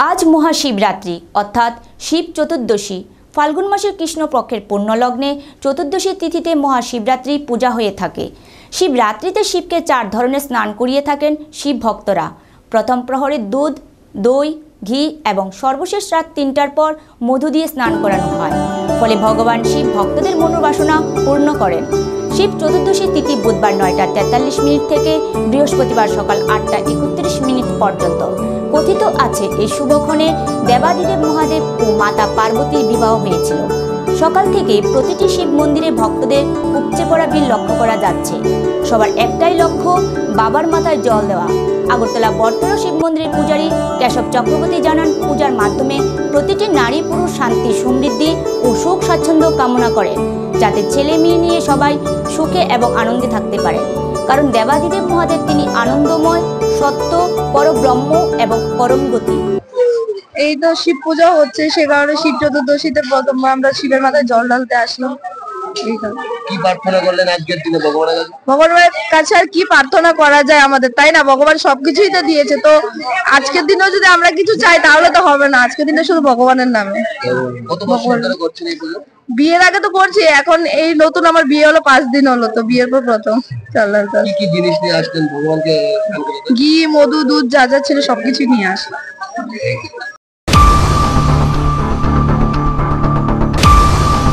আজ মহাশিবরাত্রি অর্থাৎ শিব চতুর্দশী। ফাল্গুন মাসের কৃষ্ণপক্ষের পুণ্যলগ্নে চতুর্দশী তিথিতে মহাশিবরাত্রি পূজা হয়ে থাকে। শিবরাত্রিতে শিবকে 4 ধরনের স্নান করিয়ে থাকেন শিব ভক্তরা। প্রথম প্রহরে দুধ, দই, ঘি এবং সর্বশেষ রাত 3টার পর মধু দিয়ে স্নান করানো হয়। ফলে ভগবান শিব ভক্তদের মনোবাসনা পূর্ণ করেন। শিব চতুর্দশী তিথি বুধবার 9টা 43 মিনিট থেকে বৃহস্পতিবার সকাল 8টা 31 মিনিট পর্যন্ত। কথিত আছে এই শুভক্ষণে দেবাদিদেব মহাদেব ও মাতা পার্বতীর বিবাহ হয়েছিল। সকাল থেকে প্রতিটি শিব মন্দিরে ভক্তদের উপচে পড়া ভিড় লক্ষ্য করা যাচ্ছে। সবার একটাই লক্ষ্য, বাবার মাথায় জল দেওয়া। আগরতলা বটতলা শিব মন্দিরের পূজারী কেশব চক্রবর্তী জানান, পূজার মাধ্যমে প্রতিটি নারী পুরুষ শান্তি, সমৃদ্ধি ও সুখ স্বাচ্ছন্দ্য কামনা করেন, যাতে ছেলে মেয়ে নিয়ে সবাই সুখে এবং আনন্দে থাকতে পারে। কারণ দেবাদিদেব মহাদেব তিনি আনন্দময়, সত্য, পরব্রহ্ম এবং পরম গতি। এই তো শিব পূজা হচ্ছে, সে কারণে শিব চতুর্দশীতে প্রথম আমরা শিবের মাথায় জল ঢালতে আসলাম। কি প্রার্থনা করলেন আজকের দিনে ভগবানের কাছে? ভগবানের কাছে আর কি প্রার্থনা করা যায় আমাদের, তাই না? ভগবান সবকিছুই তো দিয়েছে, তো আজকের দিনেও যদি আমরা কিছু চাই তাহলে তো হবে না। আজকের দিনে শুধু ভগবানের নামে। কত বছর ধরে করছেন এই পুজো? বিয়ের আগে তো করছি, এখন এই নতুন আমার বিয়ে হলো 5 দিন হলো, তো বিয়ের পর প্রথম। কি কি জিনিস নিয়ে আসলেন ভগবানকে? ঘি, মধু, দুধ যা যা ছিল সবকিছু নিয়ে আসলাম।